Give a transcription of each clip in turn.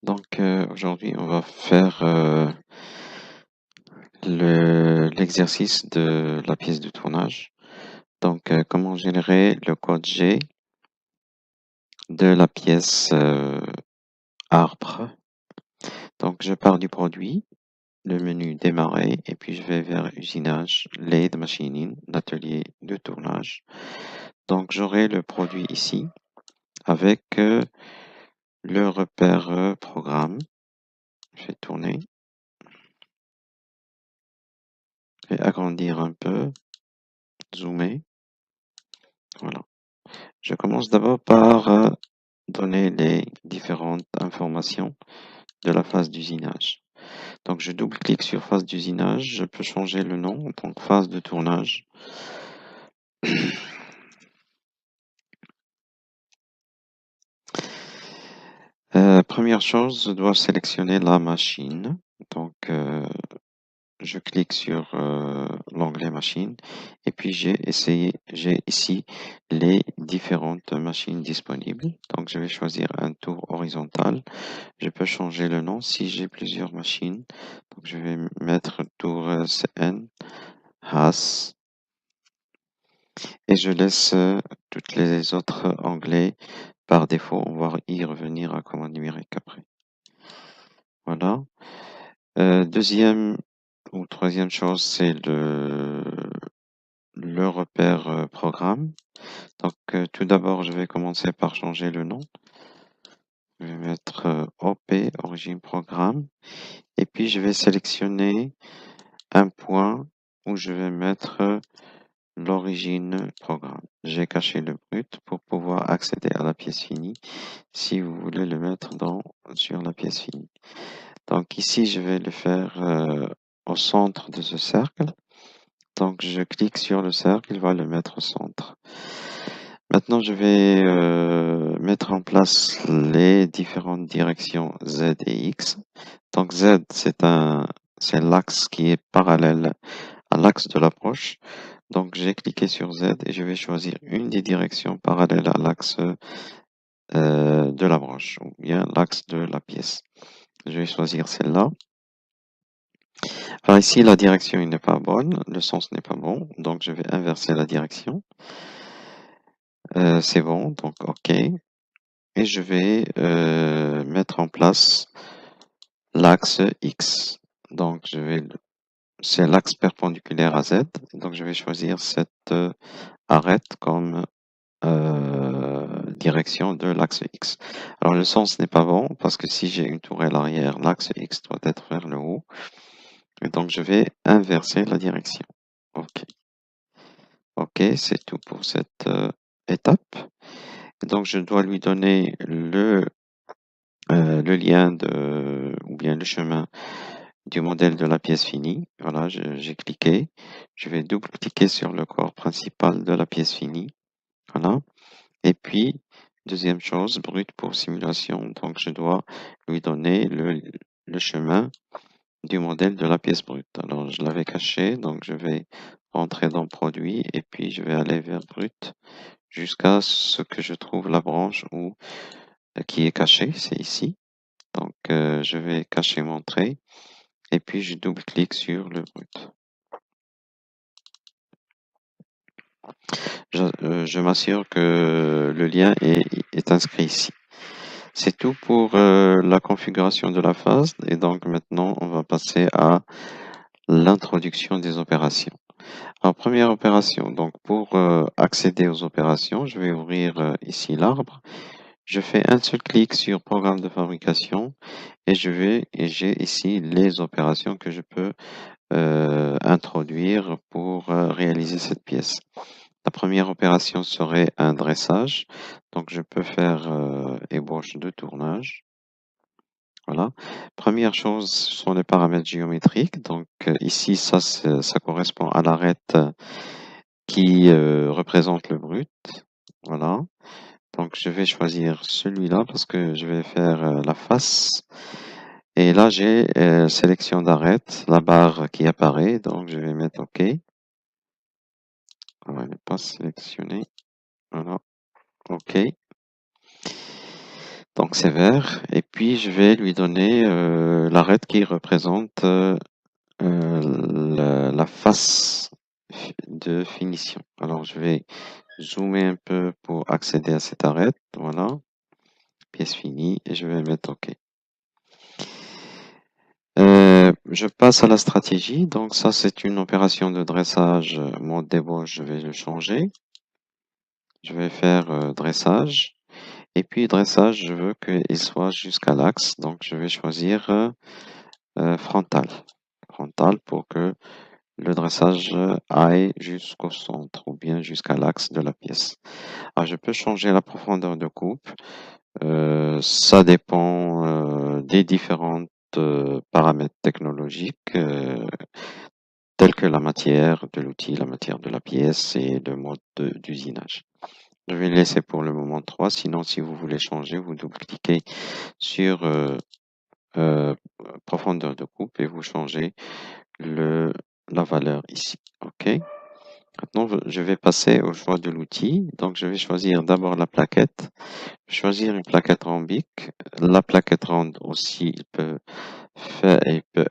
Donc aujourd'hui, on va faire l'exercice de la pièce de tournage. Donc comment générer le code G de la pièce arbre. Donc je pars du produit, le menu démarrer et puis je vais vers usinage, lathe machining, l'atelier de tournage. Donc j'aurai le produit ici avec le repère programme. Je vais tourner, je vais agrandir un peu, zoomer. Voilà. Je commence d'abord par donner les différentes informations de la phase d'usinage. Donc je double-clique sur phase d'usinage, je peux changer le nom, donc phase de tournage. Première chose, je dois sélectionner la machine. Donc je clique sur l'onglet machine et puis j'ai ici les différentes machines disponibles. Donc je vais choisir un tour horizontal. Je peux changer le nom si j'ai plusieurs machines. Donc je vais mettre tour CN, Haas et je laisse toutes les autres onglets par défaut. On va y revenir à commande numérique après. Voilà. Deuxième ou troisième chose, c'est le repère programme. Donc tout d'abord, je vais commencer par changer le nom. Je vais mettre OP, origine programme. Et puis je vais sélectionner un point où je vais mettre l'origine programme. J'ai caché le brut pour pouvoir accéder à la pièce finie si vous voulez le mettre sur la pièce finie. Donc ici, je vais le faire au centre de ce cercle. Donc je clique sur le cercle, il va le mettre au centre. Maintenant, je vais mettre en place les différentes directions Z et X. Donc Z, c'est l'axe qui est parallèle à l'axe de l'approche. Donc j'ai cliqué sur Z et je vais choisir une des directions parallèles à l'axe de la broche ou bien l'axe de la pièce. Je vais choisir celle-là. Alors ici, la direction n'est pas bonne, le sens n'est pas bon, donc je vais inverser la direction. C'est bon, donc OK. Et je vais mettre en place l'axe X. Donc c'est l'axe perpendiculaire à Z. Donc je vais choisir cette arête comme direction de l'axe X. Alors le sens n'est pas bon parce que si j'ai une tourelle arrière, l'axe X doit être vers le haut. Et donc je vais inverser la direction. OK. OK, c'est tout pour cette étape. Donc je dois lui donner le lien ou bien le chemin du modèle de la pièce finie. Voilà, j'ai cliqué. Je vais double-cliquer sur le corps principal de la pièce finie. Voilà. Et puis, deuxième chose, brut pour simulation. Donc, je dois lui donner le chemin du modèle de la pièce brute. Alors, je l'avais caché, donc je vais rentrer dans produit et puis je vais aller vers brut jusqu'à ce que je trouve la branche qui est cachée, c'est ici. Donc, je vais cacher mon trait et puis je double-clique sur le brut. Je m'assure que le lien est inscrit ici. C'est tout pour la configuration de la phase et donc maintenant on va passer à l'introduction des opérations. Alors première opération, donc pour accéder aux opérations, je vais ouvrir ici l'arbre. Je fais un seul clic sur programme de fabrication et j'ai ici les opérations que je peux introduire pour réaliser cette pièce. La première opération serait un dressage. Donc, je peux faire ébauche de tournage. Voilà. Première chose, ce sont les paramètres géométriques. Donc, ici, ça correspond à l'arête qui représente le brut. Voilà. Donc, je vais choisir celui-là parce que je vais faire la face. Et là, j'ai sélection d'arête, la barre qui apparaît. Donc, je vais mettre OK. On va ne pas sélectionner. Voilà. OK. Donc c'est vert. Et puis je vais lui donner l'arête qui représente la face de finition. Alors je vais zoomer un peu pour accéder à cette arête. Voilà, pièce finie et je vais mettre OK. Je passe à la stratégie. Donc ça, c'est une opération de dressage. Mode débauche, je vais le changer. Je vais faire dressage. Et puis dressage, je veux qu'il soit jusqu'à l'axe. Donc je vais choisir frontal. Frontal pour que le dressage aille jusqu'au centre ou bien jusqu'à l'axe de la pièce. Alors je peux changer la profondeur de coupe. Ça dépend des différents paramètres technologiques tels que la matière de l'outil, la matière de la pièce et le mode d'usinage. Je vais laisser pour le moment 3. Sinon, si vous voulez changer, vous double-cliquez sur euh, profondeur de coupe et vous changez la valeur ici. OK. Maintenant, je vais passer au choix de l'outil. Donc, je vais choisir d'abord la plaquette. Choisir une plaquette rhombique. La plaquette ronde aussi il peut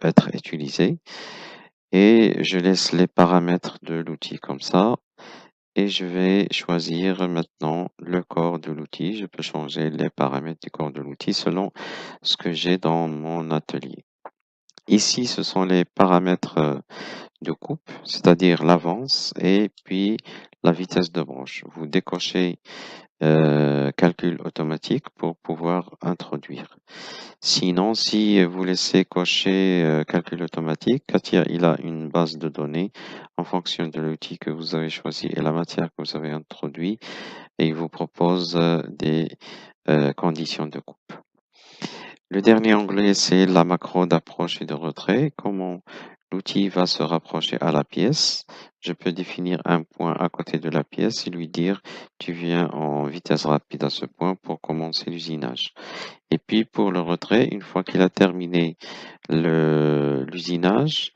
être utilisée. Et je laisse les paramètres de l'outil comme ça. Et je vais choisir maintenant le corps de l'outil. Je peux changer les paramètres du corps de l'outil selon ce que j'ai dans mon atelier. Ici, ce sont les paramètres de coupe, c'est-à-dire l'avance et puis la vitesse de broche. Vous décochez calcul automatique pour pouvoir introduire. Sinon, si vous laissez cocher calcul automatique, Katia, il a une base de données en fonction de l'outil que vous avez choisi et la matière que vous avez introduit et il vous propose des conditions de coupe. Le dernier onglet, c'est la macro d'approche et de retrait. Comment l'outil va se rapprocher à la pièce. Je peux définir un point à côté de la pièce et lui dire, tu viens en vitesse rapide à ce point pour commencer l'usinage. Et puis pour le retrait, une fois qu'il a terminé l'usinage,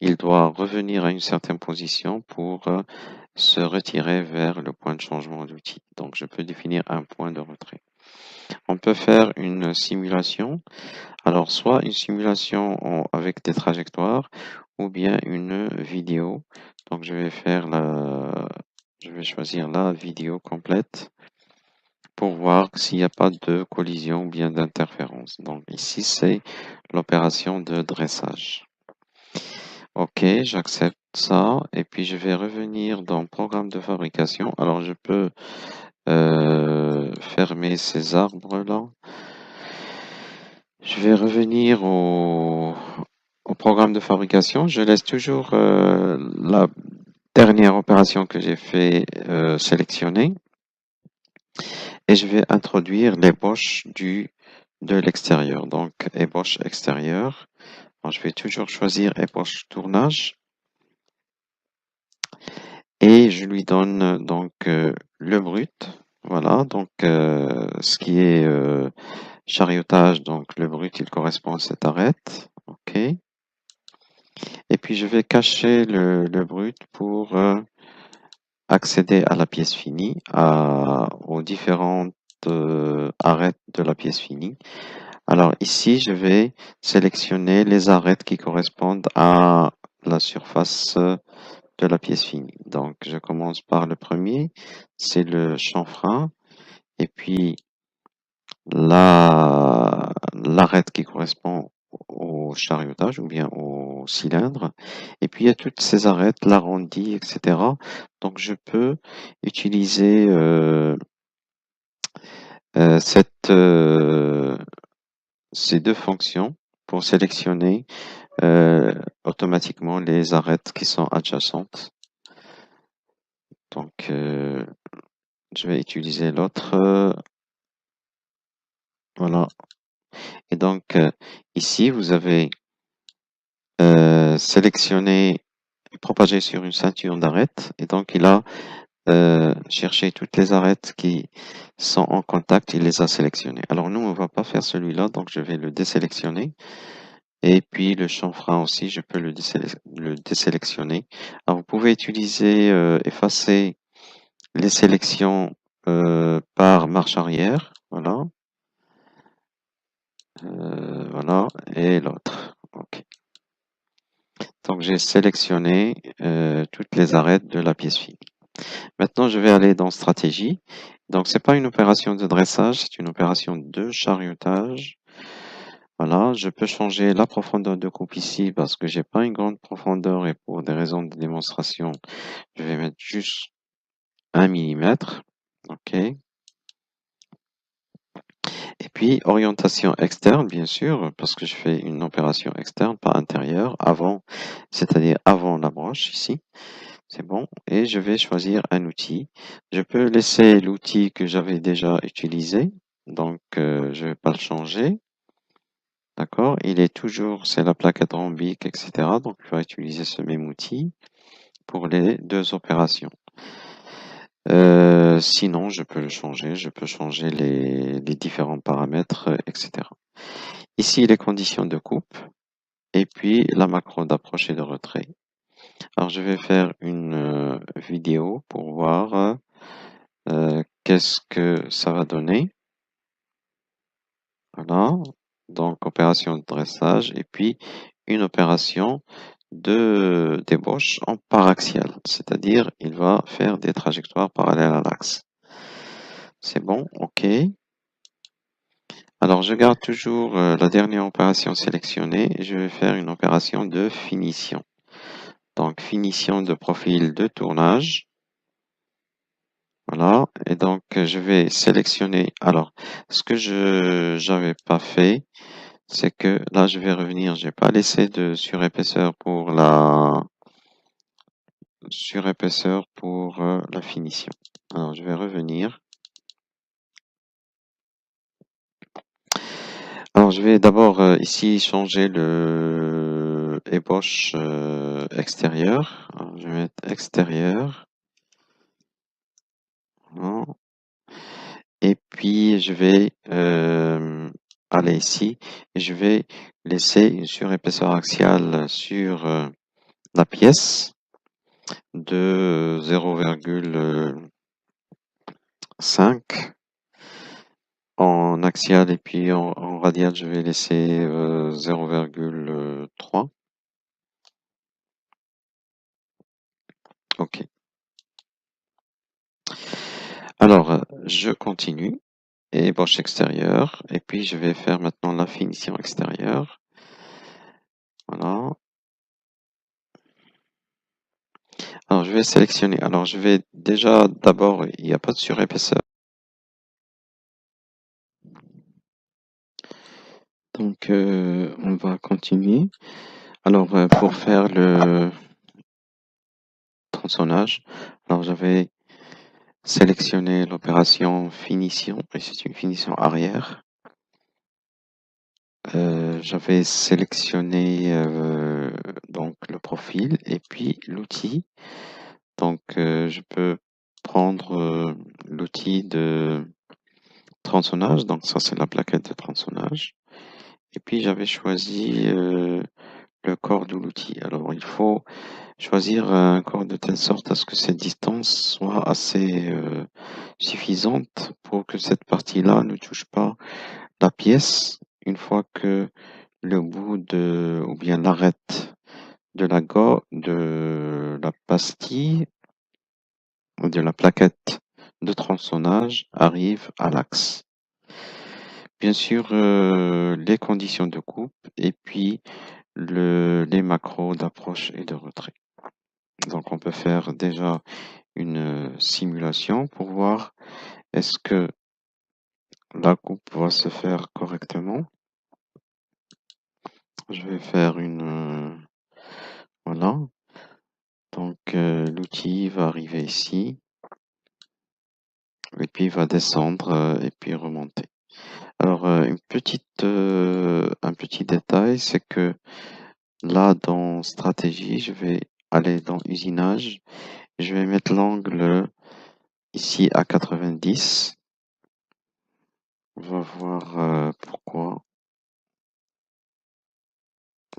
il doit revenir à une certaine position pour se retirer vers le point de changement d'outil. Donc je peux définir un point de retrait. On peut faire une simulation. Alors, soit une simulation avec des trajectoires ou bien une vidéo. Donc, je vais choisir la vidéo complète pour voir s'il n'y a pas de collision ou bien d'interférence. Donc, ici, c'est l'opération de dressage. OK, j'accepte ça. Et puis, je vais revenir dans Programme de fabrication. Alors, je peux fermer ces arbres-là. Je vais revenir au programme de fabrication. Je laisse toujours la dernière opération que j'ai fait sélectionner et je vais introduire l'ébauche de l'extérieur. Donc, ébauche extérieure. Alors, je vais toujours choisir ébauche tournage et je lui donne donc le brut. Voilà, donc ce qui est chariotage, donc le brut, il correspond à cette arête. OK. Et puis je vais cacher le brut pour accéder à la pièce finie, aux différentes arêtes de la pièce finie. Alors ici, je vais sélectionner les arêtes qui correspondent à la surface de la pièce finie. Donc je commence par le premier, c'est le chanfrein, et puis l'arête qui correspond au chariotage ou bien au cylindre. Et puis il y a toutes ces arêtes, l'arrondi, etc. Donc je peux utiliser euh, cette, euh, ces deux fonctions pour sélectionner automatiquement les arêtes qui sont adjacentes. Donc je vais utiliser l'autre. Voilà. Et donc ici vous avez sélectionné et propagé sur une ceinture d'arêtes. Et donc il a cherché toutes les arêtes qui sont en contact, il les a sélectionnées. Alors nous, on va pas faire celui-là, donc je vais le désélectionner. Et puis le chanfrein aussi, je peux le désélectionner. Alors vous pouvez utiliser, effacer les sélections par marche arrière. Voilà. Voilà, et l'autre. OK. Donc j'ai sélectionné toutes les arêtes de la pièce fine. Maintenant, je vais aller dans stratégie. Donc, c'est pas une opération de dressage, c'est une opération de chariotage. Voilà, je peux changer la profondeur de coupe ici parce que j'ai pas une grande profondeur et pour des raisons de démonstration, je vais mettre juste 1 millimètre. OK. Et puis, orientation externe, bien sûr, parce que je fais une opération externe, pas intérieure, avant, c'est-à-dire avant la broche ici. C'est bon. Et je vais choisir un outil. Je peux laisser l'outil que j'avais déjà utilisé. Donc, je vais pas le changer. D'accord? Il est toujours, c'est la plaquette rhombique, etc. Donc, je vais utiliser ce même outil pour les deux opérations. Sinon, je peux le changer. Je peux changer les différents paramètres, etc. Ici, les conditions de coupe. Et puis, la macro d'approche et de retrait. Alors, je vais faire une vidéo pour voir qu'est-ce que ça va donner. Voilà. Donc, opération de dressage et puis une opération de débauche en paraxial, c'est-à-dire il va faire des trajectoires parallèles à l'axe. C'est bon, OK. Alors, je garde toujours la dernière opération sélectionnée et je vais faire une opération de finition. Donc, finition de profil de tournage. Voilà, et donc je vais sélectionner. Alors, ce que je n'avais pas fait, c'est que là, je vais revenir. J'ai pas laissé de surépaisseur pour la finition. Alors, je vais revenir. Alors, je vais d'abord ici changer le ébauche extérieur. Alors, je vais mettre extérieur. Voilà. Et puis, je vais aller ici et je vais laisser une surépaisseur axiale sur la pièce de 0,5 en axial et puis en radial, je vais laisser 0,3. OK. Alors, je continue. Ébauche extérieure. Et puis, je vais faire maintenant la finition extérieure. Voilà. Alors, je vais sélectionner. Alors, je vais déjà, d'abord, il n'y a pas de surépaisseur. Donc, on va continuer. Alors, pour faire le tronçonnage, alors j'avais sélectionné l'opération finition, et c'est une finition arrière. J'avais sélectionné donc le profil et puis l'outil. Donc, je peux prendre l'outil de tronçonnage. Donc, ça, c'est la plaquette de tronçonnage. Et puis, j'avais choisi le corps de l'outil. Alors, il faut choisir un corps de telle sorte à ce que cette distance soit assez suffisante pour que cette partie-là ne touche pas la pièce une fois que le bout ou bien l'arête de la pastille ou de la plaquette de tronçonnage arrive à l'axe. Bien sûr, les conditions de coupe et puis les macros d'approche et de retrait. Donc, on peut faire déjà une simulation pour voir est-ce que la coupe va se faire correctement. Je vais faire voilà. Donc, l'outil va arriver ici et puis il va descendre et puis remonter. Alors, un petit détail, c'est que là, dans stratégie, je vais aller dans usinage. Je vais mettre l'angle ici à 90. On va voir pourquoi.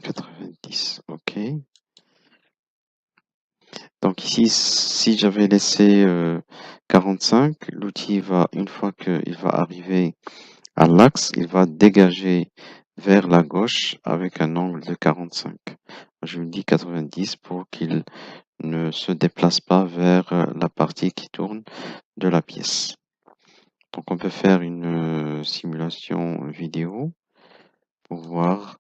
90, ok. Donc ici, si j'avais laissé 45, l'outil va, une fois qu'il va arriver À l'axe, il va dégager vers la gauche avec un angle de 45. Je lui dis 90 pour qu'il ne se déplace pas vers la partie qui tourne de la pièce. Donc on peut faire une simulation vidéo pour voir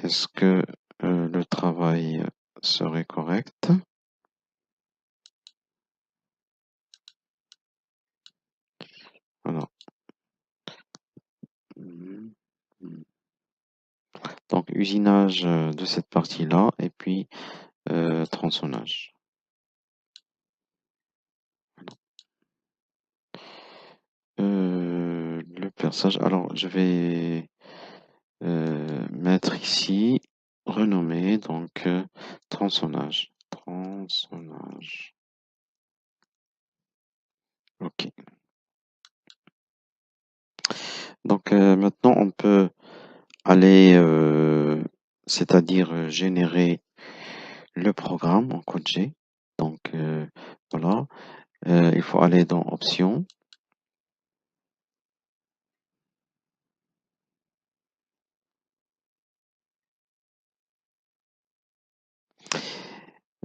est-ce que le travail serait correct. Voilà. Donc usinage de cette partie-là et puis tronçonnage. Le perçage, alors je vais mettre ici, renommer, donc tronçonnage. Tronçonnage. Ok. Donc maintenant on peut aller, c'est-à-dire générer le programme en code G. Donc voilà, il faut aller dans Options.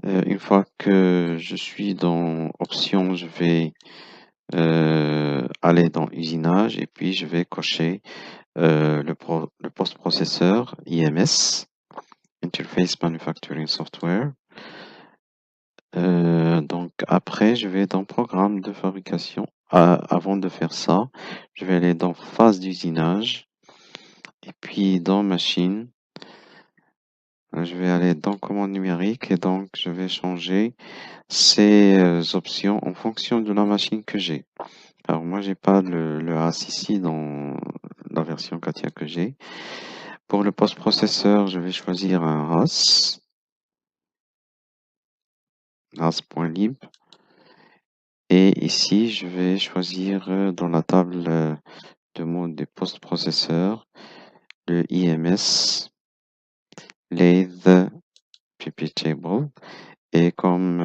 Une fois que je suis dans Options, je vais aller dans Usinage et puis je vais cocher le post-processeur IMS, Interface Manufacturing Software. Donc après, je vais dans Programme de fabrication. Avant de faire ça, je vais aller dans Phase d'usinage et puis dans Machine. Je vais aller dans Commande numérique et donc je vais changer ces options en fonction de la machine que j'ai. Alors moi, j'ai pas le AS ici dans la version Katia que j'ai. Pour le post-processeur, je vais choisir un RAS, RAS.lib. Et ici, je vais choisir dans la table de mode des post-processeurs le IMS, lathe, pivot table. Et comme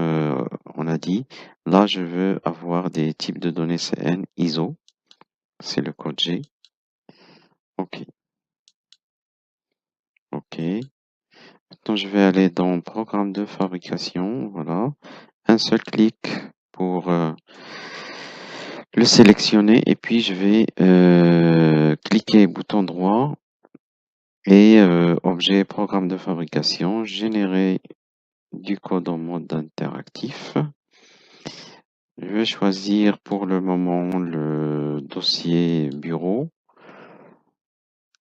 on a dit, là, je veux avoir des types de données CN ISO. C'est le code G. OK. OK. Maintenant, je vais aller dans Programme de fabrication. Voilà. Un seul clic pour le sélectionner. Et puis, je vais cliquer bouton droit et objet Programme de fabrication. Générer du code en mode interactif. Je vais choisir pour le moment le dossier bureau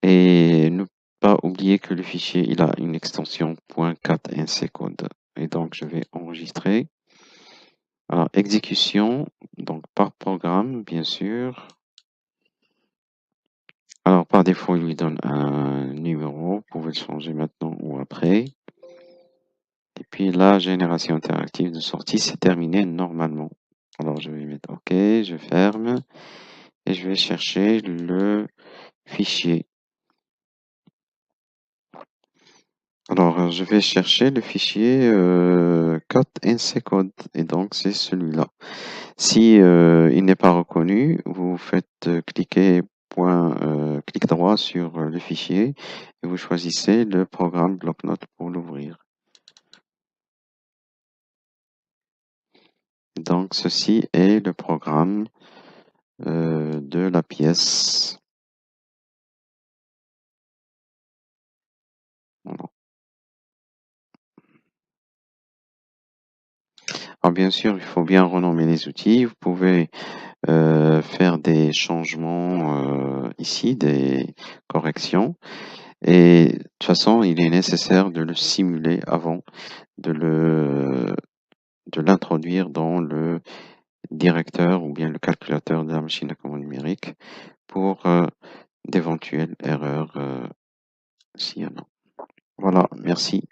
et ne pas oublier que le fichier il a une extension .4nc code et donc je vais enregistrer. Alors exécution donc par programme bien sûr. Alors par défaut il lui donne un numéro, vous pouvez le changer maintenant ou après. Et puis la génération interactive de sortie c'est terminé normalement. Alors je vais mettre OK, je ferme et je vais chercher le fichier. Alors je vais chercher le fichier cat.nc code et donc c'est celui-là. Si il n'est pas reconnu, vous faites clic droit sur le fichier et vous choisissez le programme bloc-notes pour l'ouvrir. Donc ceci est le programme de la pièce. Voilà. Alors bien sûr, il faut bien renommer les outils. Vous pouvez faire des changements ici, des corrections. Et de toute façon, il est nécessaire de le simuler avant de de l'introduire dans le directeur ou bien le calculateur de la machine à commande numérique pour d'éventuelles erreurs s'il y en a. Voilà, merci.